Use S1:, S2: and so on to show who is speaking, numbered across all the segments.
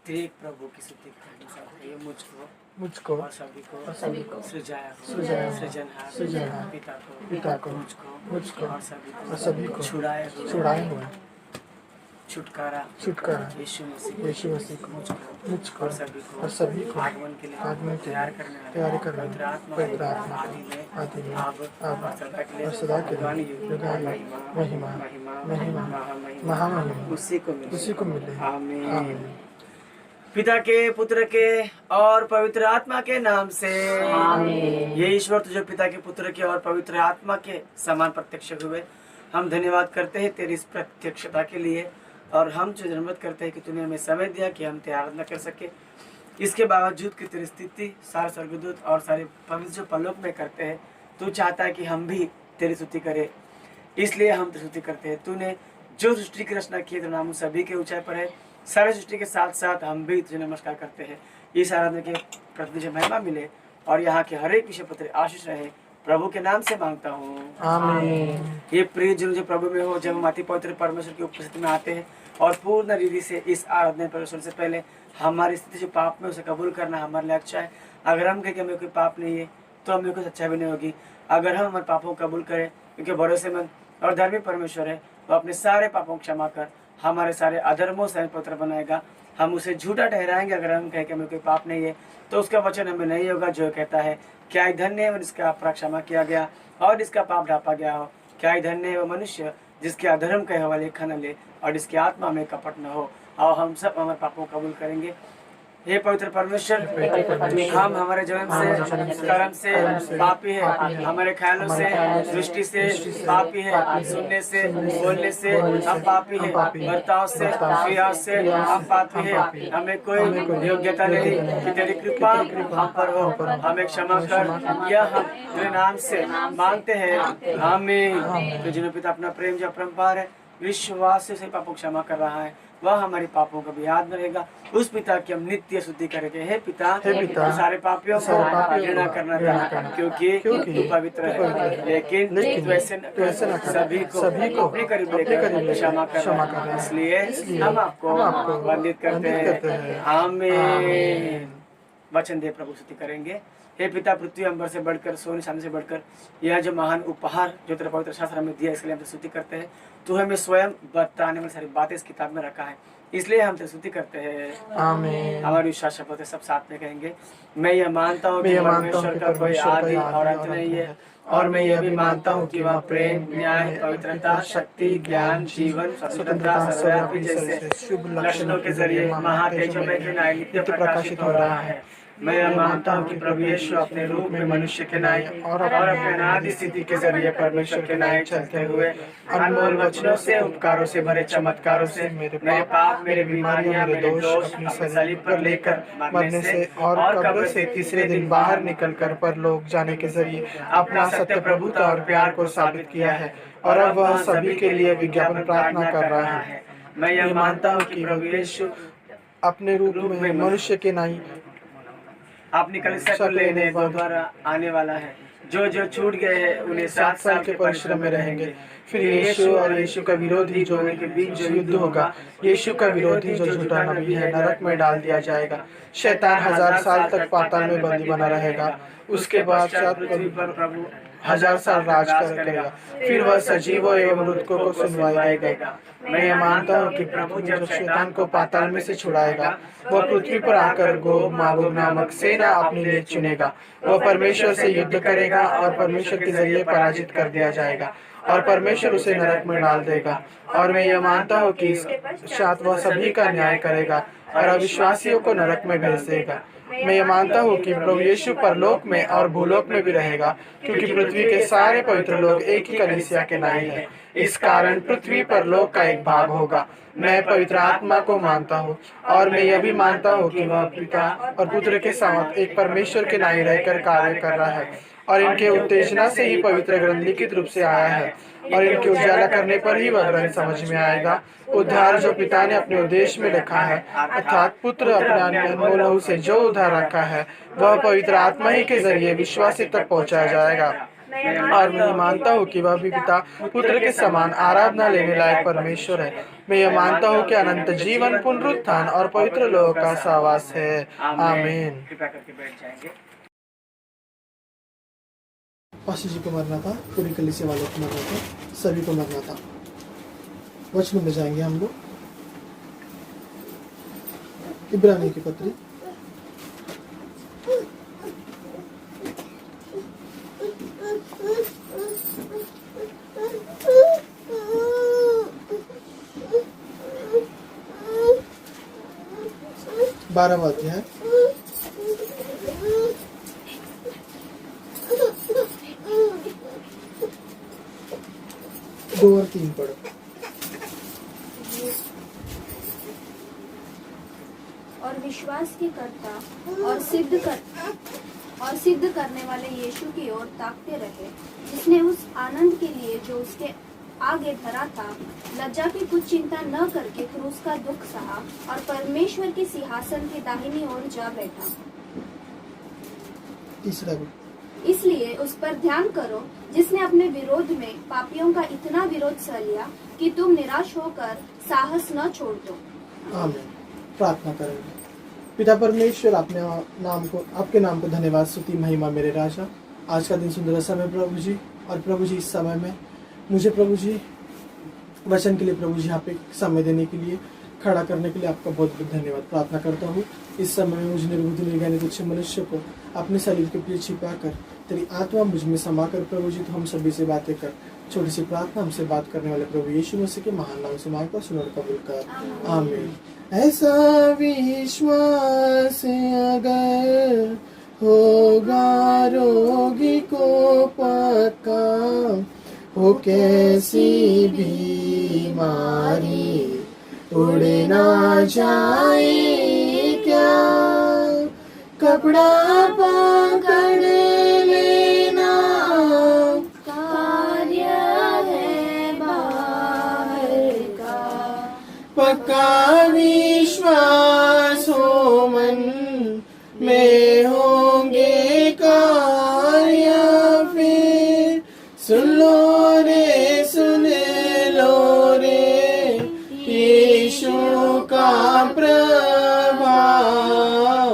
S1: तेरे प्रभु की स्तुति करने से ये
S2: मुझको
S1: और सभी को सृजाया सृजनहार पिता को मुझको और सभी को छुड़ाए हुए छुटकारा यीशु मसीह को मुझको और सभी को आगमन के लिए तैयार करने पवित्र आत्मा आदि में अब और सदा के लिए महिमा महामहिमा उसी को मिले आमीन। पिता के पुत्र के और पवित्र आत्मा के नाम से आमीन। ये ईश्वर तुझे पिता के पुत्र के और पवित्र आत्मा के समान प्रत्यक्ष हुए। हम धन्यवाद करते हैं तेरी इस प्रत्यक्षता के लिए और हम जो धन्यवाद करते हैं कि तूने हमें समय दिया कि हम तेरी आराधना कर सके। इसके बावजूद कि तेरी स्थिति सारे स्वर्गदूत और सारे पवित्र जो परलोक में करते हैं, तू चाहता है कि हम भी तेरी स्तुति करें, इसलिए हम तेरी स्तुति करते हैं। तूने जो सृष्टि की रचना की है तो नाम सभी के ऊंचाई पर है। सारे सृष्टि के साथ साथ हम भी तुझे नमस्कार करते हैं। इस आराधना के प्रति तुझे महिमा मिले और यहाँ के हर एक विषय पत्र आशीष रहे। प्रभु के नाम से मांगता हूँ आमीन। ये प्रिय जन जो प्रभु में हो, जब हम अति पवित्र परमेश्वर की उपस्थिति में आते हैं और पूर्ण रीति से इस आराधना परमेश्वर से पहले हमारी स्थिति जो पाप में उसे कबूल करना हमारे लिए अच्छा है। अगर हम कहें कि हमें कोई पाप नहीं है तो हमें कोई सच्चाई भी नहीं होगी। अगर हम हमारे पापों को कबूल करें, क्योंकि भरोसेमंद और धर्मी परमेश्वर है, वो अपने सारे पापों को क्षमा कर हमारे सारे अधर्मों से पवित्र बनाएगा। हम उसे झूठा ठहराएंगे अगर हम कहें कि हमें कोई पाप नहीं है, तो उसका वचन हमें नहीं होगा जो कहता है, क्या ही धन्य है जिसका अपराध क्षमा किया गया और इसका पाप ढापा गया हो। क्या ही धन्य है वो मनुष्य जिसके अधर्म का हवा लेखा न ले और जिसकी आत्मा में कपट न हो। और हम सब हमारे पापों को कबूल करेंगे। हे पवित्र परमेश्वर, हम हमारे जन्म से कर्म से पापी है, हमारे ख्यालों से दृष्टि से पापी है, सुनने से बोलने से हम पापी है, बर्ताव से क्रिया से हम पापी है। हमें कोई योग्यता नहीं कि तेरी कृपा हम पर हो। हमें क्षमा कर, यह हम तेरे नाम से मांगते हैं आमीन। तो जिन्होंने पिता अपना प्रेम जो अपरंपार है विश्वास से सही पापों क्षमा कर रहा है, वह हमारे पापों को भी याद में रहेगा। उस पिता की हम नित्य शुद्धि करेंगे। हे पिता सारे पापियों को घृणा करना था, क्योंकि तू पवित्र है, लेकिन वैसे सभी को अपने करीब लेकर क्षमा कर। इसलिए हम आपको वंदित करते हैं आमीन। वचन दे प्रभु स्तुति करेंगे। हे पिता, पृथ्वी अंबर से बढ़कर सोने चांदी से बढ़कर यह जो महान उपहार जो तेरे पवित्र शास्त्र में दिया, इसके लिए हम स्तुति करते हैं। तू हमें स्वयं बताने वाली सारी बातें इस किताब में रखा है, इसलिए हम तेरी स्तुति करते हैं आमीन। हमारे विश्वास शपथ सब साथ में कहेंगे। मैं यह मानता हूँ कि परमेश्वर का कोई आदि और अंत नहीं है, और मैं यह भी मानता हूँ कि वह प्रेम, न्याय, पवित्रता, शक्ति, ज्ञान, जीवन, स्वतंत्रता, सर्वव्यापी जैसे शुभ लक्षणों के जरिए महातेजों में नित्य प्रकाशित हो रहा है। मैं यह मानता हूँ कि प्रभु यीशु अपने रूप में मनुष्य के नाई और अपने अनादि स्थिति के जरिए परमेश्वर के नाई चलते हुए अनमोल वचनों से, उपकारों से भरे चमत्कारों से मेरे पाप, मेरे बीमारियां, मेरे दोष अपनी सलीब पर लेकर मरने से और कब्र से तीसरे दिन बाहर निकलकर परलोक जाने के जरिए अपना सत्य प्रभुता और प्यार को साबित किया है, और अब वह सभी के लिए विज्ञापन प्रार्थना कर रहा है। मैं यह मानता हूँ कि प्रभु यीशु अपने रूप में मनुष्य के नाई अपनी कलीसिया को लेने दोबारा आने वाला है। जो जो छूट गए हैं उन्हें 7 साल के परिश्रम में रहेंगे। फिर यीशु और यीशु का विरोधी जो उनके बीच जो युद्ध होगा, यीशु का विरोधी जो झूठा नबी है नरक में डाल दिया जाएगा। शैतान 1000 साल तक पाताल में बंदी बना रहेगा। उसके बाद पृथ्वी पर प्रभु 1000 साल राज करेगा। फिर वह सजीवों एवं मृतकों को सुनवाई देगा। मैं ये मानता हूँ कि प्रभु जब शैतान को पाताल में से छुड़ाएगा, वह पृथ्वी पर आकर गोग मागोग नामक सेना अपने लिए चुनेगा। वह परमेश्वर से युद्ध करेगा और परमेश्वर के जरिए पराजित कर दिया जाएगा, और परमेश्वर उसे नरक में डाल देगा। और मैं यह मानता हूँ कि इस साथ वह सभी का न्याय करेगा और अविश्वासियों को नरक में भेज देगा। मैं ये मानता हूँ कि प्रभु यीशु परलोक में और भूलोक में भी रहेगा, क्योंकि पृथ्वी के सारे पवित्र लोग एक ही कलीसिया के नाई हैं। इस कारण पृथ्वी पर लोक का एक भाग होगा। मैं पवित्र आत्मा को मानता हूँ, और मैं यह भी मानता हूँ कि वह पिता और पुत्र के साथ एक परमेश्वर के नाई रहकर कार्य कर रहा है, और इनके उत्तेजना से ही पवित्र ग्रंथ लिखित रूप से आया है, और इनके उजाला करने पर ही वह ग्रंथ समझ में आएगा। उद्धार जो पिता ने अपने उद्देश्य में रखा है, अर्थात पुत्र अपने अनमोल लहू से जो उद्धार रखा है, वह पवित्र आत्मा ही के जरिए विश्वासी तक पहुंचाया जाएगा।
S2: और मैं ये मानता हूँ कि वह भी पिता पुत्र के समान आराधना लेने लायक परमेश्वर है। मैं ये मानता हूँ कि अनंत जीवन, पुनरुत्थान और पवित्र लोगों का सहवास है। आमीन।
S1: कृपया करके बैठ जाएंगे।
S3: पास्टर जी को मरना था, पूरी कलीसिया वालों को मरना था, सभी को मरना था। वचन में जाएंगे हम लोग। इब्रानी की पत्री 12वां अध्याय 2 और 3 पढ़ो।
S4: और विश्वास के कर्ता और सिद्ध करने वाले यीशु की ओर ताकते रहे, जिसने उस आनंद के लिए जो उसके आगे धरा था लज्जा की कुछ चिंता न करके क्रूस का दुख सहा और परमेश्वर के सिंहासन की दाहिनी ओर जा बैठा।
S3: तीसरा भी।
S4: इसलिए उस पर ध्यान करो जिसने अपने विरोध में पापियों का इतना विरोध सह लिया कि तुम निराश होकर साहस न छोड़ दो।
S3: आमीन। प्रार्थना करेंगे। पिता परमेश्वर, आपके नाम को धन्यवाद, स्तुति, महिमा मेरे राजा। आज का दिन सुंदर समय प्रभु जी, और प्रभु जी इस समय में मुझे प्रभु जी वचन के लिए प्रभु जी यहाँ पे समय देने के लिए, खड़ा करने के लिए आपका बहुत बहुत धन्यवाद। प्रार्थना करता हूँ इस समय में मुझे निर्बुद्धि निर्ज्ञानी तुच्छ मनुष्य को अपने शरीर के पीछे छिपा कर तेरी आत्मा मुझ में समा कर प्रभु जी, तो हम सभी से बातें कर। छोटी सी प्रार्थना हमसे बात करने वाले प्रभु यीशु मसीह के महान नाम से मांगता, सुन और कबूल कर। आमीन। ऐसा विश्वास अगर होगा रोगी को पक्का, हो कैसी बीमारी उड़ ना जाए क्या, कपड़ा पकड़ लेना कार्य है बाहर का, पक्का विश्वास हो मन में होंगे कार्य फिर। सुन लो रे, सुन लो रे, यीशु का प्रभाव,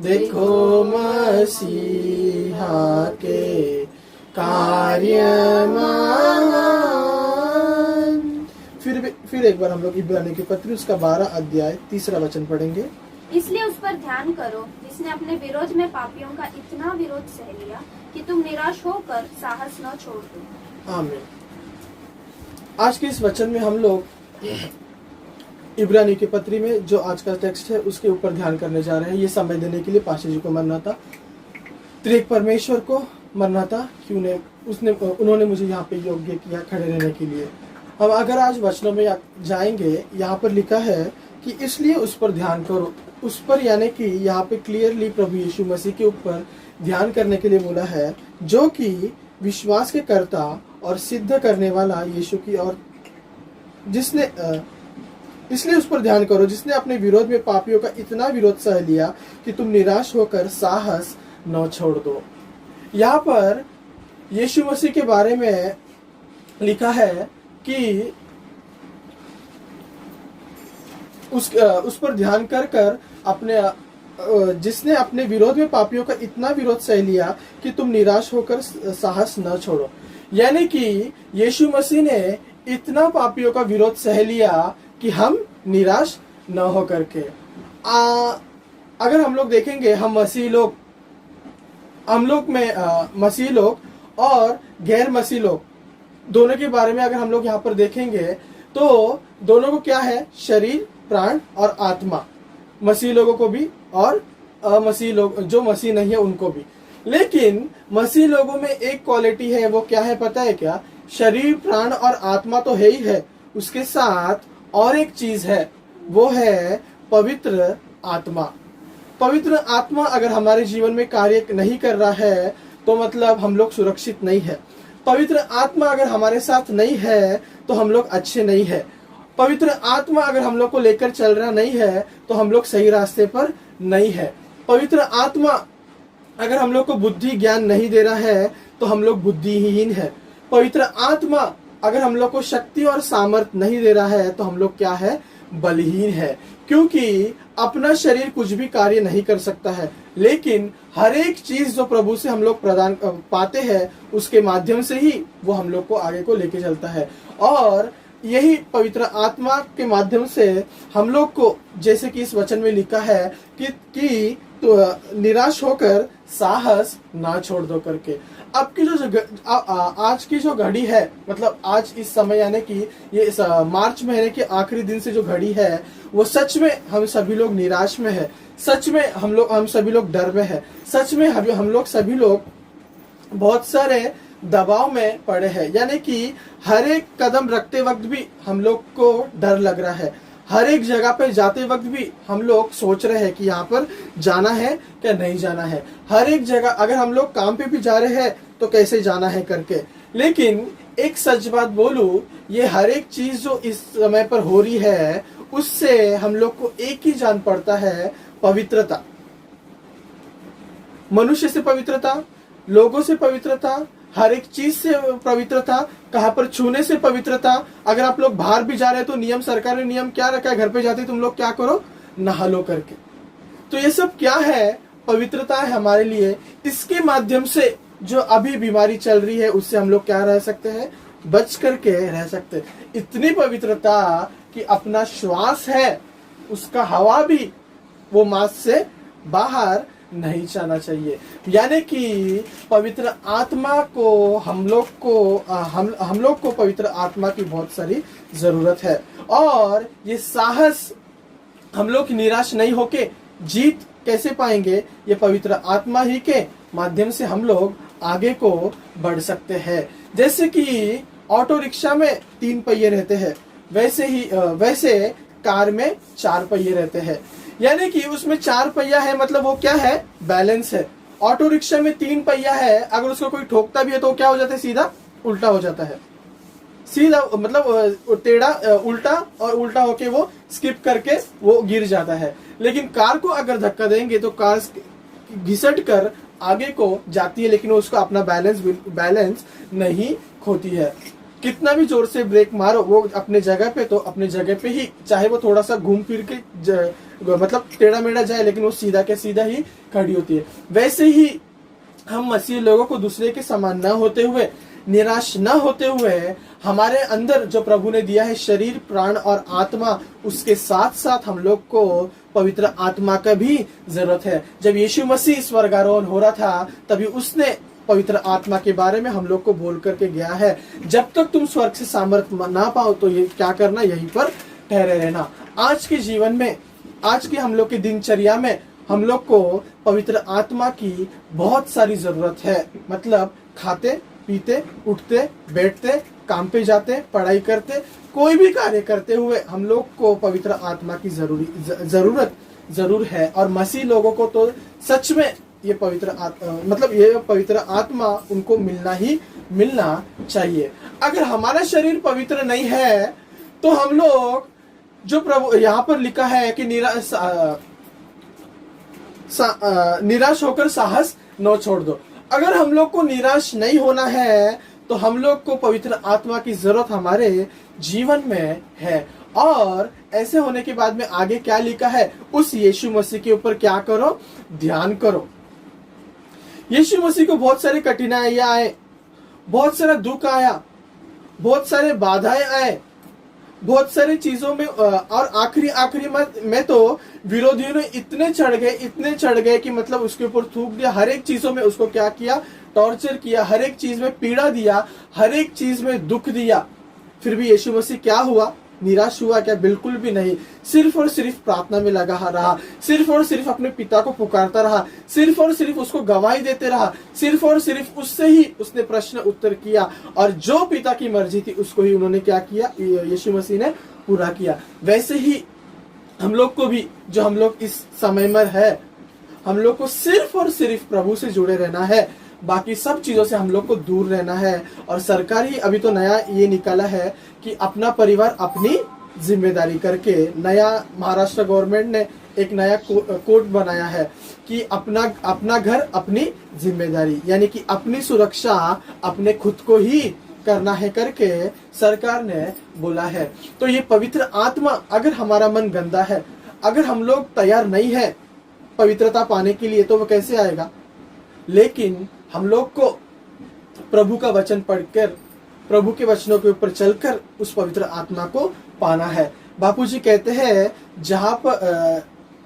S3: देखो मसीहा के कार्य महान। फिर एक बार हम लोग इब्रानी की पत्री उसका 12 अध्याय 3 वचन पढ़ेंगे।
S4: इसलिए उस पर ध्यान करो जिसने अपने विरोध में पापियों का इतना विरोध सह लिया कि तुम निराश होकर साहस न छोड़ दो।
S3: आमीन। आज के इस वचन में हम लोग इब्रानी की पत्री में जो आज का टेक्स्ट है उसके ऊपर ध्यान करने जा रहे हैं। ये समय देने के लिए पास्टर जी को मरना था, त्रिएक परमेश्वर को मरना था कि उन्होंने मुझे यहाँ पे योग्य किया खड़े रहने के लिए। हम अगर आज वचनों में जाएंगे, यहाँ पर लिखा है कि इसलिए उस पर ध्यान करो। उस पर यानी कि यहाँ पे क्लियरली प्रभु यीशु मसीह के ऊपर ध्यान करने के लिए बोला है, जो कि विश्वास के कर्ता और सिद्ध करने वाला यीशु की और जिसने इसलिए उस पर ध्यान करो जिसने अपने विरोध में पापियों का इतना विरोध सह लिया कि तुम निराश होकर साहस न छोड़ दो। यहाँ पर यीशु मसीह के बारे में लिखा है कि उस पर ध्यान कर अपने जिसने अपने विरोध में पापियों का इतना विरोध सह लिया कि तुम निराश होकर साहस न छोड़ो। यानी कि यीशु मसीह ने इतना पापियों का विरोध सह लिया कि हम निराश न हो करके। अगर हम लोग देखेंगे, हम लोग में मसीह लोग और गैर मसीह लोग दोनों के बारे में अगर हम लोग यहाँ पर देखेंगे तो दोनों को क्या है, शरीर, प्राण और आत्मा। मसीह लोगों को भी और अमसीह लोग जो मसीह नहीं है उनको भी। लेकिन मसीह लोगों में एक क्वालिटी है, वो क्या है पता है क्या? शरीर, प्राण और आत्मा तो है ही है, उसके साथ और एक चीज है, वो है पवित्र आत्मा। पवित्र आत्मा अगर हमारे जीवन में कार्य नहीं कर रहा है तो मतलब हम लोग सुरक्षित नहीं है। पवित्र आत्मा अगर हमारे साथ नहीं है तो हम लोग अच्छे नहीं है। पवित्र आत्मा अगर हम लोग को लेकर चल रहा नहीं है तो हम लोग सही रास्ते पर नहीं है। पवित्र आत्मा अगर हम लोग को बुद्धि ज्ञान नहीं दे रहा है तो हम लोग बुद्धिहीन है। पवित्र आत्मा अगर हम लोग को शक्ति और सामर्थ नहीं दे रहा है तो हम लोग क्या है, बलहीन है। क्योंकि अपना शरीर कुछ भी कार्य नहीं कर सकता है, लेकिन हर एक चीज जो प्रभु से हम लोग प्रदान पाते हैं उसके माध्यम से ही वो हम लोग को आगे को लेके चलता है। और यही पवित्र आत्मा के माध्यम से हम लोग को, जैसे कि इस वचन में लिखा है कि तो निराश होकर साहस ना छोड़ दो करके। अब की आज की जो घड़ी है, मतलब आज इस समय यानी कि ये इस मार्च महीने के आखिरी दिन से जो घड़ी है वो सच में हम सभी लोग निराश में है। सच में हम सभी लोग डर में है। सच में हम लोग सभी लोग बहुत सारे दबाव में पड़े हैं। यानी कि हर एक कदम रखते वक्त भी हम लोग को डर लग रहा है। हर एक जगह पे जाते वक्त भी हम लोग सोच रहे हैं कि यहाँ पर जाना है क्या नहीं जाना है। हर एक जगह अगर हम लोग काम पे भी जा रहे हैं तो कैसे जाना है करके। लेकिन एक सच बात बोलूं, ये हर एक चीज जो इस समय पर हो रही है उससे हम लोग को एक ही जान पड़ता है, पवित्रता। मनुष्य से पवित्रता, लोगों से पवित्रता, हर एक चीज से पवित्रता, कहां पर छूने से पवित्रता। अगर आप लोग बाहर भी जा रहे हैं तो नियम, सरकार ने नियम क्या रखा है, घर पे जाते तुम लोग क्या करो, नहा लो करके। तो ये सब क्या है, पवित्रता है हमारे लिए। इसके माध्यम से जो अभी बीमारी चल रही है उससे हम लोग क्या रह सकते हैं, बच करके रह सकते हैं। इतनी पवित्रता कि अपना श्वास है उसका हवा भी वो मास्क से बाहर नहीं जाना चाहिए। यानी कि पवित्र आत्मा को हम लोग को पवित्र आत्मा की बहुत सारी जरूरत है। और ये साहस हम लोग निराश नहीं होके जीत कैसे पाएंगे, ये पवित्र आत्मा ही के माध्यम से हम लोग आगे को बढ़ सकते हैं। जैसे कि ऑटो रिक्शा में 3 पहिए रहते हैं, वैसे कार में 4 पहिए रहते हैं। यानी कि उसमें 4 पहिया है, मतलब वो क्या है, बैलेंस है। ऑटो रिक्शा में 3 पहिया है, अगर उसको कोई ठोकता भी है तो क्या हो जाता है, सीधा उल्टा हो जाता है। सीधा मतलब टेढ़ा उल्टा और उल्टा होके वो स्किप करके वो गिर जाता है। लेकिन कार को अगर धक्का देंगे तो कार घिसट कर आगे को जाती है, लेकिन उसको अपना बैलेंस नहीं खोती है। कितना भी जोर से ब्रेक मारो वो अपने जगह पे ही, चाहे वो थोड़ा सा घूम फिर के मतलब टेढ़ा मेढ़ा जाए, लेकिन वो सीधा के सीधा ही खड़ी होती है। वैसे ही हम मसीह लोगों को दूसरे के समान न होते हुए, निराश न होते हुए, हमारे अंदर जो प्रभु ने दिया है शरीर, प्राण और आत्मा, उसके साथ साथ हम लोग को पवित्र आत्मा का भी जरूरत है। जब यीशु मसीह स्वर्गारोहण हो रहा था तभी उसने पवित्र आत्मा के बारे में हम लोग को बोल करके गया है, जब तक तुम स्वर्ग से सामर्थ्य ना पाओ तो ये क्या करना, यहीं पर ठहरे रहना। आज के जीवन में, आज के हम लोग की दिनचर्या में हम लोग को पवित्र आत्मा की बहुत सारी जरूरत है। मतलब खाते पीते, उठते बैठते, काम पे जाते, पढ़ाई करते, कोई भी कार्य करते हुए हम लोग को पवित्र आत्मा की जरूरत जरूर है। और मसीह लोगों को तो सच में ये पवित्र आत्मा उनको मिलना चाहिए। अगर हमारा शरीर पवित्र नहीं है तो हम लोग, जो प्रभु यहाँ पर लिखा है कि निराश होकर साहस न छोड़ दो, अगर हम लोग को निराश नहीं होना है तो हम लोग को पवित्र आत्मा की जरूरत हमारे जीवन में है। और ऐसे होने के बाद में आगे क्या लिखा है, उस यीशु मसीह के ऊपर क्या करो, ध्यान करो। यीशु मसीह को बहुत सारी कठिनाइयां आए, बहुत सारा दुख आया, बहुत सारे बाधाएं आए, बहुत सारी चीजों में, और आखिरी में तो विरोधियों ने इतने चढ़ गए कि मतलब उसके ऊपर थूक दिया। हर एक चीजों में उसको क्या किया, टॉर्चर किया, हर एक चीज में पीड़ा दिया, हर एक चीज में दुख दिया। फिर भी यीशु मसीह क्या हुआ, निराश हुआ क्या, बिल्कुल भी नहीं। सिर्फ और सिर्फ प्रार्थना में लगा रहा, सिर्फ और सिर्फ अपने पिता को पुकारता रहा, सिर्फ और सिर्फ उसको गवाही देते रहा, सिर्फ और सिर्फ उससे ही उसने प्रश्न उत्तर किया, और जो पिता की मर्जी थी उसको ही उन्होंने क्या किया, यीशु मसीह ने पूरा किया। वैसे ही हम लोग को भी, जो हम लोग इस समय में है, हम लोग को सिर्फ और सिर्फ प्रभु से जुड़े रहना है, बाकी सब चीजों से हम लोग को दूर रहना है। और सरकार ही अभी तो नया ये निकाला है कि अपना परिवार अपनी जिम्मेदारी करके, नया महाराष्ट्र गवर्नमेंट ने एक नया कोट बनाया है कि अपना घर अपनी जिम्मेदारी, यानी कि अपनी सुरक्षा अपने खुद को ही करना है करके सरकार ने बोला है। तो ये पवित्र आत्मा, अगर हमारा मन गंदा है, अगर हम लोग तैयार नहीं है पवित्रता पाने के लिए, तो वो कैसे आएगा? लेकिन हम लोग को प्रभु का वचन पढ़कर, प्रभु के वचनों के ऊपर चलकर उस पवित्र आत्मा को पाना है। बापूजी कहते हैं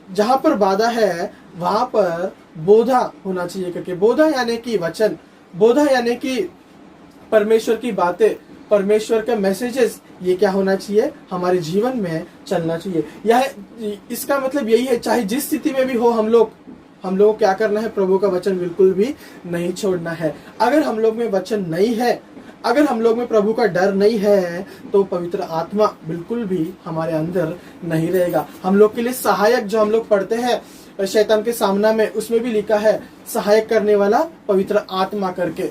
S3: जहां पर बाधा है वहां पर बोधा होना चाहिए, क्योंकि बोधा यानी कि वचन, बोधा यानी कि परमेश्वर की बातें, परमेश्वर के मैसेजेस, ये क्या होना चाहिए? हमारे जीवन में चलना चाहिए। यह इसका मतलब यही है, चाहे जिस स्थिति में भी हो हम लोग को क्या करना है? प्रभु का वचन बिल्कुल भी नहीं छोड़ना है। अगर हम लोग में वचन नहीं है, अगर हम लोग में प्रभु का डर नहीं है, तो पवित्र आत्मा बिल्कुल भी हमारे अंदर नहीं रहेगा। हम लोग के लिए सहायक जो हम लोग पढ़ते हैं शैतान के सामना में, उसमें भी लिखा है सहायक करने वाला पवित्र आत्मा करके।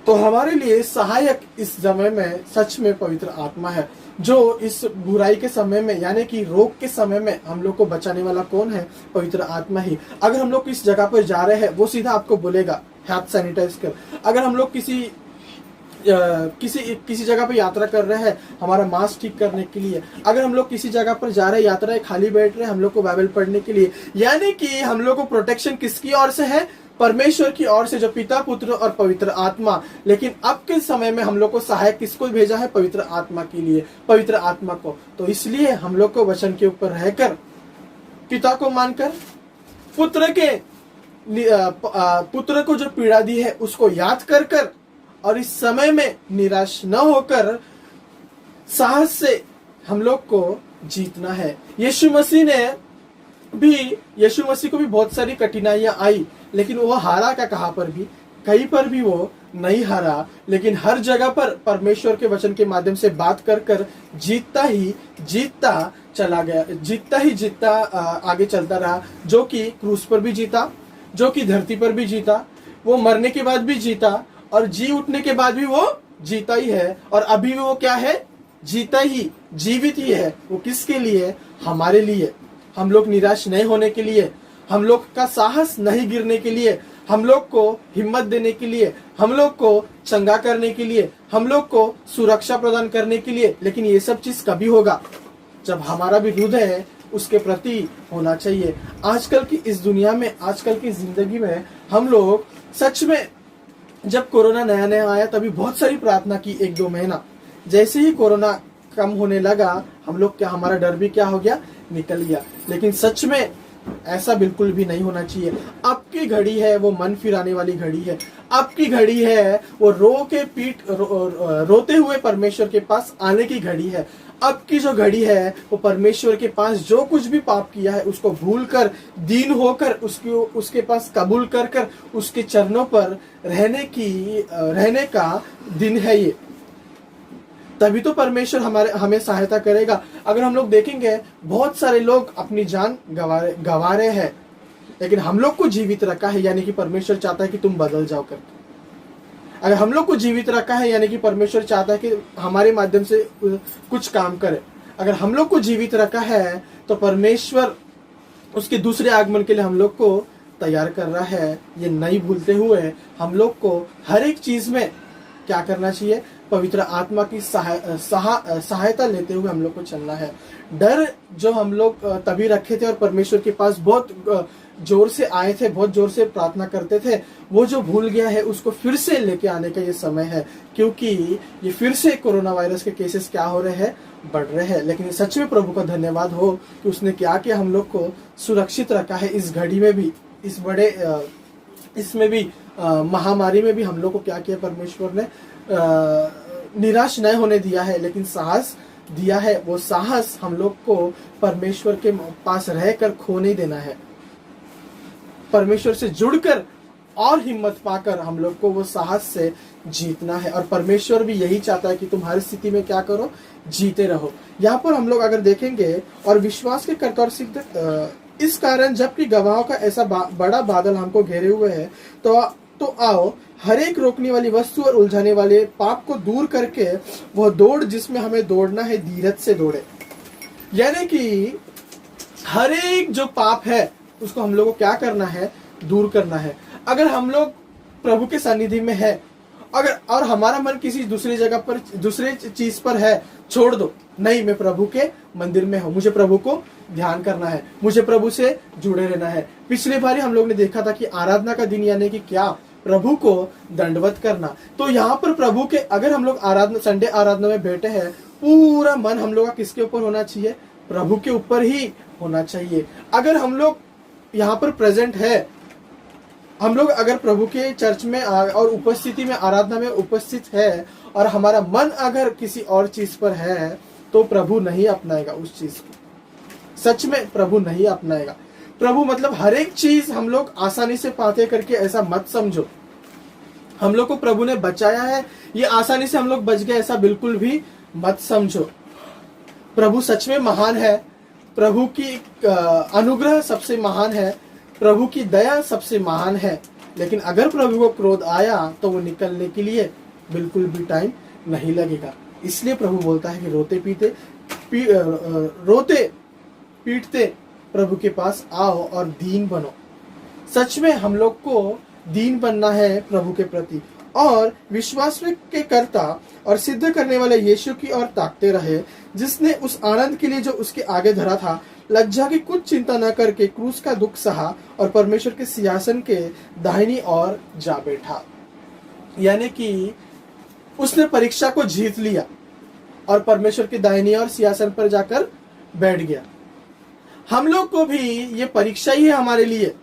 S3: तो हमारे लिए सहायक इस समय में सच में पवित्र आत्मा है, जो इस बुराई के समय में, यानी कि रोग के समय में हम लोग को बचाने वाला कौन है? पवित्र आत्मा ही। अगर हम लोग किस जगह पर जा रहे हैं, वो सीधा आपको बोलेगा हाथ सैनिटाइज कर। अगर हम लोग किसी जगह पर यात्रा कर रहे हैं, हमारा मास्क ठीक करने के लिए। अगर हम लोग किसी जगह पर जा रहे हैं, यात्रा खाली बैठ रहे हैं, हम लोग को बाइबल पढ़ने के लिए। यानी कि हम लोग को प्रोटेक्शन किसकी ओर से है? परमेश्वर की ओर से, जो पिता, पुत्र और पवित्र आत्मा। लेकिन अब के समय में हम लोग को सहायक किसको भेजा है? पवित्र आत्मा के लिए, पवित्र आत्मा को। तो इसलिए हम लोग को वचन के ऊपर रहकर, पिता को मानकर, पुत्र को जो पीड़ा दी है उसको याद कर और इस समय में निराश न होकर साहस से हम लोग को जीतना है। यीशु मसीह को भी बहुत सारी कठिनाइयां आई, लेकिन वो हारा का कहाँ पर भी? कहीं पर भी वो नहीं हारा, लेकिन हर जगह पर परमेश्वर के वचन के माध्यम से बात कर जीतता चला गया, जीतता आगे चलता रहा। जो कि क्रूस पर भी जीता, जो कि धरती पर भी जीता, वो मरने के बाद भी जीता और जी उठने के बाद भी वो जीता ही है। और अभी भी वो क्या है? जीता ही, जीवित ही है। वो किसके लिए? हमारे लिए। हम लोग निराश नहीं होने के लिए, हम लोग का साहस नहीं गिरने के लिए, हम लोग को हिम्मत देने के लिए, हम लोग को चंगा करने के लिए, हम लोग को सुरक्षा प्रदान करने के लिए। लेकिन ये सब चीज कभी होगा? जब हमारा भी हृदय उसके प्रति होना चाहिए। आजकल की इस दुनिया में, आजकल की जिंदगी में हम लोग सच में, जब कोरोना नया नया आया तभी बहुत सारी प्रार्थना की, 1-2 महीना। जैसे ही कोरोना कम होने लगा, हम लोग क्या, हमारा डर भी क्या हो गया? निकल गया। लेकिन सच में ऐसा बिल्कुल भी नहीं होना चाहिए। आपकी घड़ी है वो मन फिराने वाली घड़ी है। आपकी घड़ी है वो रोते हुए परमेश्वर के पास आने की घड़ी है। आपकी जो घड़ी है वो परमेश्वर के पास जो कुछ भी पाप किया है उसको भूलकर, दीन होकर उसके पास कबूल कर उसके चरणों पर रहने का दिन है ये। तभी तो परमेश्वर हमें सहायता करेगा। अगर हम लोग देखेंगे, बहुत सारे लोग अपनी जान गंवा रहे हैं, लेकिन हम लोग को जीवित रखा है, यानी कि परमेश्वर चाहता है कि तुम बदल जाओ करके। अगर हम लोग को जीवित रखा है, यानी कि परमेश्वर चाहता है कि हमारे माध्यम से कुछ काम करे। अगर हम लोग को जीवित रखा है, तो परमेश्वर उसके दूसरे आगमन के लिए हम लोग को तैयार कर रहा है। ये नहीं भूलते हुए हम लोग को हर एक चीज में क्या करना चाहिए? पवित्र आत्मा की सहायता लेते हुए हम लोग को चलना है। डर जो हम लोग तभी रखे थे और परमेश्वर के पास बहुत जोर से आए थे, बहुत जोर से प्रार्थना करते थे, वो जो भूल गया है उसको फिर से लेके आने का ये समय है। क्योंकि ये फिर से कोरोना वायरस के केसेस क्या हो रहे हैं? बढ़ रहे हैं। लेकिन सच में प्रभु का धन्यवाद हो कि उसने क्या किया, हम लोग को सुरक्षित रखा है। इस घड़ी में भी, इस बड़े इसमें भी, महामारी में भी हम लोग को क्या किया? परमेश्वर ने निराश नहीं होने दिया है, लेकिन साहस दिया है। वो साहस हम लोग को परमेश्वर के पास रहकर खो नहीं देना है। परमेश्वर से जुड़कर और हिम्मत पाकर हम लोग को वो साहस से जीतना है। और परमेश्वर भी यही चाहता है कि तुम हर स्थिति में क्या करो? जीते रहो। यहाँ पर हम लोग अगर देखेंगे, और विश्वास के कर्ता और सिद्ध इस कारण जबकि गवाहों का ऐसा बड़ा बादल हमको घेरे हुए है, तो आओ हर एक रोकने वाली वस्तु और उलझाने वाले पाप को दूर करके वह दौड़ जिसमें हमें दौड़ना है, धीरज से दौड़े। यानी कि हर एक जो पाप है उसको हम लोग को क्या करना है, दूर करना है। अगर हम लोग प्रभु के सानिध्य में है, अगर और हमारा मन किसी दूसरी जगह पर, दूसरे चीज पर है, छोड़ दो, नहीं मैं प्रभु के मंदिर में हूँ, मुझे प्रभु को ध्यान करना है, मुझे प्रभु से जुड़े रहना है। पिछले बार हम लोग ने देखा था कि आराधना का दिन यानी कि क्या, प्रभु को दंडवत करना। तो यहाँ पर प्रभु के, अगर हम लोग आराधना, संडे आराधना में बैठे हैं, पूरा मन हम लोग का किसके ऊपर होना चाहिए, प्रभु के ऊपर ही होना चाहिए। अगर हम लोग यहाँ पर प्रेजेंट है, हम लोग अगर प्रभु के चर्च में और उपस्थिति में, आराधना में उपस्थित है, और हमारा मन अगर किसी और चीज पर है, तो प्रभु नहीं अपनाएगा उस चीज को। सच में प्रभु नहीं अपनाएगा। प्रभु मतलब हर एक चीज हम लोग आसानी से पाते करके ऐसा मत समझो। हम लोग को प्रभु ने बचाया है, ये आसानी से हम लोग बच गए ऐसा बिल्कुल भी मत समझो। प्रभु सच में महान है, प्रभु की अनुग्रह सबसे महान है, प्रभु की दया सबसे महान है। लेकिन अगर प्रभु को क्रोध आया तो वो निकलने के लिए बिल्कुल भी टाइम नहीं लगेगा। इसलिए प्रभु बोलता है कि रोते पीटते प्रभु के पास आओ और दीन बनो। सच में हम लोग को दीन बनना है प्रभु के प्रति, और विश्वास के कर्ता और सिद्ध करने वाले यीशु की ओर ताकते रहे, जिसने उस आनंद के लिए जो उसके आगे धरा था, लज्जा की कुछ चिंता न करके क्रूस का दुख सहा और परमेश्वर के सिंहासन के दाहिनी ओर जा बैठा। यानी कि उसने परीक्षा को जीत लिया और परमेश्वर के दाहिनी ओर सिंहासन पर जाकर बैठ गया। हम लोग को भी ये परीक्षा ही है हमारे लिए।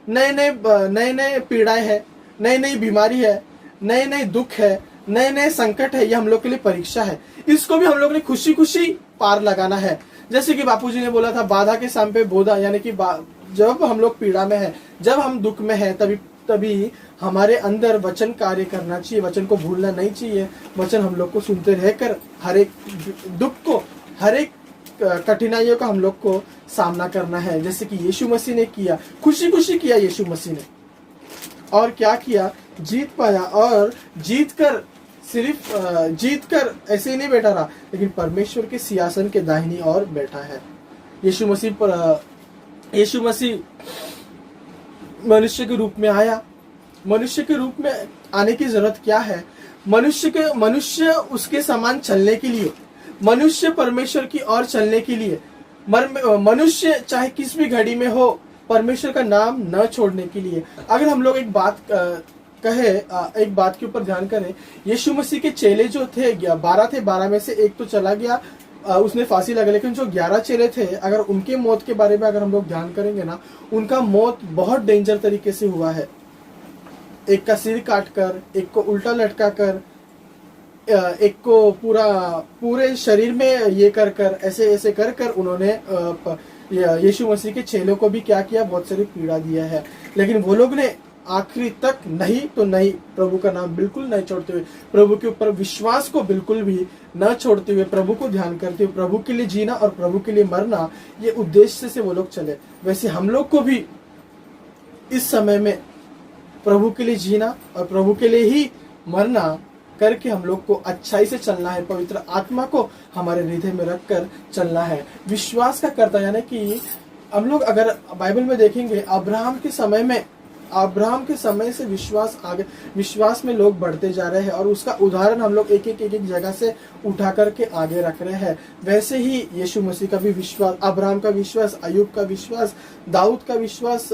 S3: नए नए पीड़ाएं है, नई नई बीमारी है, नए नए दुख है, नए नए संकट है, ये हम लोग के लिए परीक्षा है। इसको भी हम लोग ने खुशी खुशी पार लगाना है। जैसे कि बापूजी ने बोला था, बाधा के साम पे बोधा, यानी कि जब हम लोग पीड़ा में है, जब हम दुख में है, तभी हमारे अंदर वचन कार्य करना चाहिए। वचन को भूलना नहीं चाहिए। वचन हम लोग को सुनते रहकर हर एक दुख को, हर एक कठिनाइयों का हम लोग को सामना करना है, जैसे कि यीशु मसीह ने किया। खुशी खुशी किया यीशु मसीह ने, और क्या किया, जीत पाया। और सिर्फ जीत कर ऐसे ही नहीं बैठा रहा, लेकिन परमेश्वर के सिंहासन के दाहिनी ओर बैठा है। यीशु मसीह मनुष्य के रूप में आया। मनुष्य के रूप में आने की जरूरत क्या है? मनुष्य उसके समान चलने के लिए, मनुष्य परमेश्वर की ओर चलने के लिए, मनुष्य चाहे किस भी घड़ी में हो, परमेश्वर का नाम न छोड़ने के लिए। अगर हम लोग एक बात एक बात के ऊपर ध्यान करें, यीशु मसीह के चेले जो थे 12 थे, 12 में से एक तो चला गया, उसने फांसी लगा, लेकिन जो 11 चेले थे, अगर उनके मौत के बारे में अगर हम लोग ध्यान करेंगे ना, उनका मौत बहुत डेंजर तरीके से हुआ है। एक का सिर काटकर, एक को उल्टा लटका कर, एक को पूरे शरीर में ये कर ऐसे कर उन्होंने यीशु मसीह के चेलों को भी क्या किया, बहुत सारी पीड़ा दिया है। लेकिन वो लोग ने आखिरी तक नहीं तो नहीं, प्रभु का नाम बिल्कुल नहीं छोड़ते हुए, प्रभु के ऊपर विश्वास को बिल्कुल भी न छोड़ते हुए, प्रभु को ध्यान करते हुए, प्रभु के लिए जीना और प्रभु के लिए मरना, ये उद्देश्य से वो लोग चले। वैसे हम लोग को भी इस समय में प्रभु के लिए जीना और प्रभु के लिए ही मरना करके हम लोग को अच्छाई से चलना है। पवित्र आत्मा को हमारे हृदय में रखकर चलना है। विश्वास का कर्ता, यानी कि हम लोग अगर बाइबल में देखेंगे, अब्राहम के समय से विश्वास में लोग बढ़ते जा रहे हैं, और उसका उदाहरण हम लोग एक एक जगह से उठा करके आगे रख रहे हैं। वैसे ही यीशु मसीह का भी विश्वास, अब्राहम का विश्वास, अयूब का विश्वास, दाऊद का विश्वास,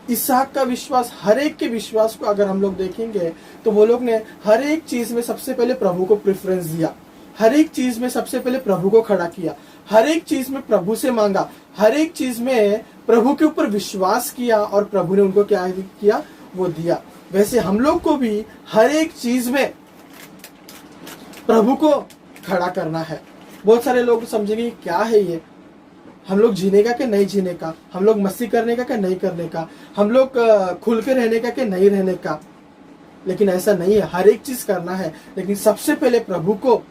S3: इसहाक का विश्वास, हर एक के विश्वास को अगर हम लोग देखेंगे तो वो लोग ने हर एक चीज में सबसे पहले प्रभु को प्रेफरेंस दिया, हर एक चीज में सबसे पहले प्रभु को खड़ा किया, हर एक चीज में प्रभु से मांगा, हर एक चीज में प्रभु के ऊपर विश्वास किया, और प्रभु ने उनको क्या किया, वो दिया। वैसे हम लोग को भी हर एक चीज में प्रभु को खड़ा करना है। बहुत सारे लोग समझेंगे क्या है ये, हम लोग जीने का कि नहीं जीने का, हम लोग मस्ती करने का कि नहीं करने का, हम लोग खुल के रहने का कि नहीं रहने का। लेकिन ऐसा नहीं है, हर एक चीज करना है, लेकिन सबसे पहले प्रभु को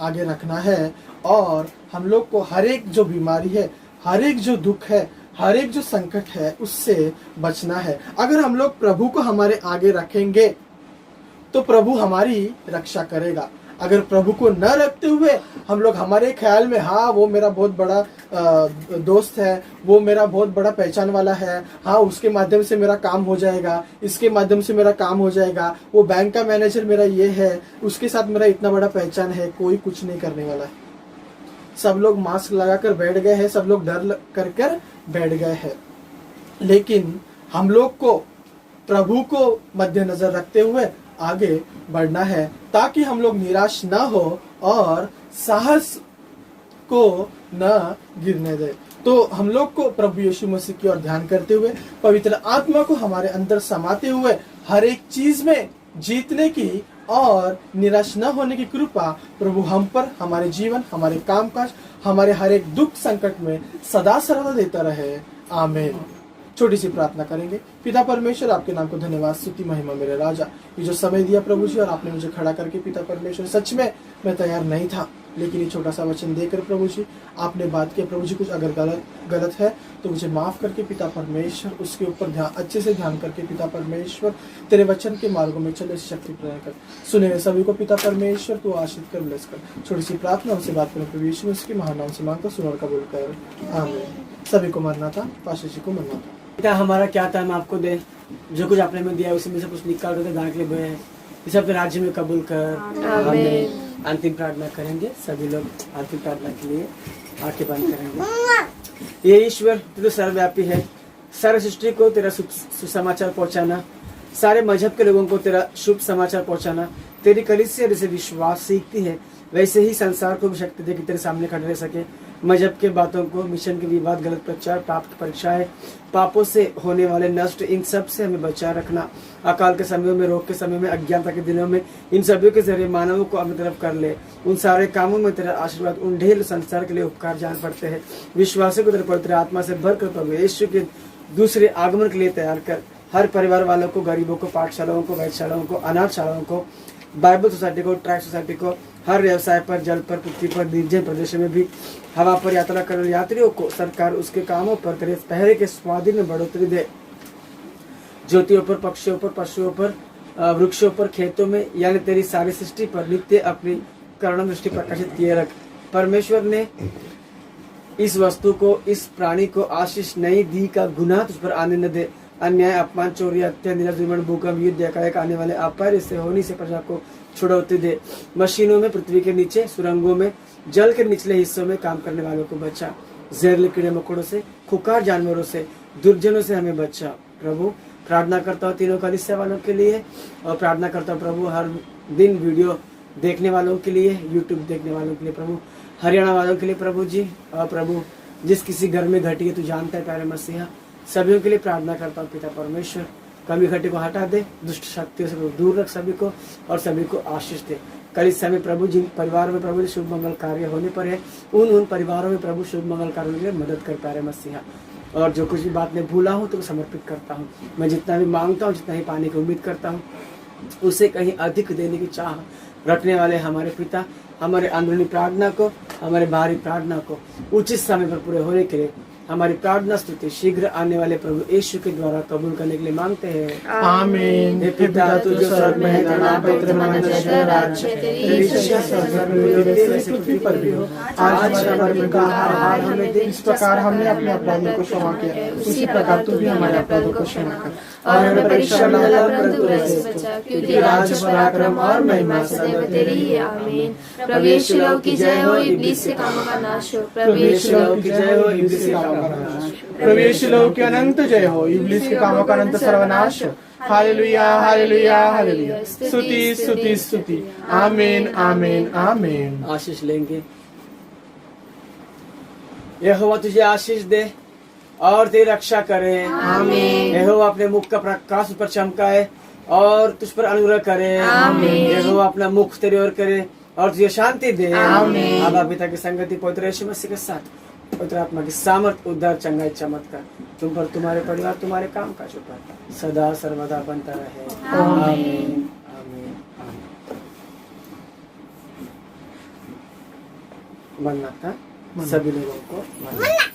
S3: आगे रखना है। और हम लोग को हर एक जो बीमारी है, हर एक जो दुख है, हर एक जो संकट है, उससे बचना है। अगर हम लोग प्रभु को हमारे आगे रखेंगे तो प्रभु हमारी रक्षा करेगा। अगर प्रभु को न रखते हुए हम लोग हमारे ख्याल में, हाँ वो मेरा बहुत बड़ा दोस्त है, वो मेरा बहुत बड़ा पहचान वाला है, हाँ उसके माध्यम से मेरा काम हो जाएगा, इसके माध्यम से मेरा काम हो जाएगा, वो बैंक का मैनेजर मेरा ये है, उसके साथ मेरा इतना बड़ा पहचान है, कोई कुछ नहीं करने वाला है। सब लोग मास्क लगाकर बैठ गए हैं, सब लोग डर कर कर बैठ गए हैं। लेकिन हम लोग को प्रभु को मद्देनजर रखते हुए आगे बढ़ना है, ताकि हम लोग निराश ना हो और साहस को न गिरने दे। तो हम लोग को प्रभु यीशु मसीह की ओर ध्यान करते हुए, पवित्र आत्मा को हमारे अंदर समाते हुए, हर एक चीज में जीतने की और निराश न होने की कृपा प्रभु हम पर, हमारे जीवन, हमारे कामकाज, हमारे हर एक दुख संकट में सदा सर्वदा देता रहे। आमीन। छोटी सी प्रार्थना करेंगे। पिता परमेश्वर, आपके नाम को धन्यवाद, स्तुति महिमा मेरे राजा। ये जो समय दिया प्रभु जी और आपने मुझे खड़ा करके, पिता परमेश्वर, सच में मैं तैयार नहीं था, लेकिन ये छोटा सा वचन देकर प्रभु जी आपने बात किया। प्रभु जी कुछ अगर गलत है तो मुझे माफ करके पिता परमेश्वर उसके ऊपर अच्छे से ध्यान करके पिता परमेश्वर तेरे वचन के मार्गों में चले, शक्ति प्रदान कर। सुने सभी को पिता परमेश्वर तू आशीष कर, ब्लेस कर। छोटी सी प्रार्थना उनसे बात करें प्रभु यीशु मसीह के महान नाम से मांगकर सुन और कबूल कर। आमीन। सभी को मरना था, पाशा जी को मरना था।
S1: पिता हमारा क्या था, हम आपको दे, जो कुछ आपने में दिया उसी में से कुछ निकाल कर दान के लिए गए हैं, इस अपने राज्य में कबूल कर। आमीन। अंतिम प्रार्थना करेंगे, सभी लोग अंतिम प्रार्थना के लिए आंखें बंद करेंगे। ये ईश्वर तू तो सर्वव्यापी है, सारे सृष्टि को तेरा सुसमाचार पहुंचाना, सारे मजहब के लोगों को तेरा शुभ समाचार पहुंचाना, तेरी कलीसिया जैसे विश्वास सीखती है वैसे ही संसार को भी शक्ति दे कि तेरे सामने खड़े रह सके। मजहब के बातों को, मिशन के विवाद, गलत प्रचार, प्राप्त परीक्षाएं, पापों से होने वाले नष्ट, इन सब से हमें बचाए रखना। अकाल के समयों में, रोग के समय में, अज्ञानता के दिनों में, इन सभी के जरिए मानवों को अपनी तरफ कर ले। उन सारे कामों में तेरा आशीर्वाद, उन ढेर संसार के लिए उपकार जान पड़ते हैं। विश्वासी को तेरे पवित्र आत्मा से भर कर प्रभु यीशु के दूसरे आगमन के लिए तैयार कर। हर परिवार वालों को, गरीबों को, पाठशालाओं को, वैधशालाओं को, अनाथशालाओं को, बाइबल सोसाइटी को, ट्रैक सोसाइटी को, हर व्यवसाय पर, जल पर, पृथ्वी पर, निर्जन प्रदेश में भी, हवा पर यात्रा करने यात्रियों को सरकार उसके कामों पर तेरे पहरे के स्वाधीन में बढ़ोतरी दे। ज्योतियों पर, पक्षियों पर, पशुओं पर, वृक्षों पर, खेतों में, यानी तेरी सारी सृष्टि पर नित्य अपनी करुणा दृष्टि प्रकाशित किए रख। परमेश्वर ने इस वस्तु को, इस प्राणी को आशीष नहीं दी का गुनाह तुझ पर आने न दे। अन्याय, अपमान, चोरी, हत्या, निराजूमन, भूकंप, युद्ध, एकाएक आने वाले अपार से होने से प्रजा को छुड़ौती दे। मशीनों में, पृथ्वी के नीचे, सुरंगों में, जल के निचले हिस्सों में काम करने वालों को बचा। जहरीले कीड़े मकोड़ों से, खुकार जानवरों से, दुर्जनों से हमें बचा। प्रभु प्रार्थना करता हूँ तीनों कलीसिया वालों के लिए, और प्रार्थना करता हूँ प्रभु हर दिन वीडियो देखने वालों के लिए, यूट्यूब देखने वालों के लिए, प्रभु हरियाणा वालों के लिए प्रभु जी, और प्रभु जिस किसी घर में घटी है तू जानता है प्यारे मसीहा, सभी के लिए प्रार्थना करता हूँ पिता परमेश्वर। कमी घटी को हटा दे, दुष्ट शक्तियों से दूर रख सभी को, और सभी को आशीष दे। कल इस समय प्रभु जिन परिवारों में प्रभु शुभ मंगल कार्य होने पर है, उन परिवारों में प्रभु शुभ मंगल कार्यों के लिए मदद कर प्यारे मसीहा। और जो कुछ भी बात मैं भूला हूँ तो समर्पित करता हूँ। मैं जितना भी मांगता हूँ, जितना ही पाने की उम्मीद करता हूँ, उसे कहीं अधिक देने की चाह रखने वाले हमारे पिता, हमारे अंदरूनी प्रार्थना को, हमारे बाहरी प्रार्थना को उचित समय पर पूरे होने के लिए हमारी प्रार्थना स्तुति शीघ्र आने वाले प्रभु यीशु के द्वारा कबूल करने के लिए मांगते हैं।
S3: आमीन।
S1: हे पिता तू जो स्वर्ग में है, तेरा नाम पवित्र माना जाए, राज्य तेरी इच्छा स्वर्ग में वैसे पृथ्वी पर भी हो। आज हमारे दिन का आहार हमें दे, इस प्रकार हमने अपने अपराधियों को क्षमा किया, उसी प्रकार तू भी हमारे अपराधों को क्षमा कर, और हमें परीक्षा में न ला परंतु ऐसे बचा, क्योंकि राज्य, पराक्रम और महिमा सदैव तेरी ही है। आमीन।
S5: प्रभु यीशु लोग की जय हो, इब्लीस के कामों का नाश हो।
S1: प्रभु यीशु लोग की जय हो, इब्लीस के कामों का नाश हो।
S3: प्रभु यीशु लोग की अनंत जय हो, इब्लीस के कामों का अनंत सर्वनाश हो। Hallelujah, hallelujah, hallelujah. स्तुति, स्तुति, स्तुति। आमीन, आमीन, आमीन।
S1: आशीष लेंगे। यहोवा तुझे आशीष दे और तेरी रक्षा करे।
S5: आमीन।
S1: यहोवा अपने मुख का प्रकाश तुझ पर चमकाए और तुझ पर अनुग्रह करे।
S5: आमीन।
S1: यहोवा अपना मुख तेरी ओर करे और तुझे शांति दे।
S5: आमीन।
S1: आबा पिता की संगति पवित्र यीशु मसीह के साथ, पवित्र आत्मा की सामर्थ, उद्धार, चंगाई, चमत्कार तुम पर, तुम्हारे परिवार, तुम्हारे काम काजों पर सदा सर्वदा बनता रहे। आमीन, आमीन, आमीन। मन्नत सभी लोगों को मन्नत।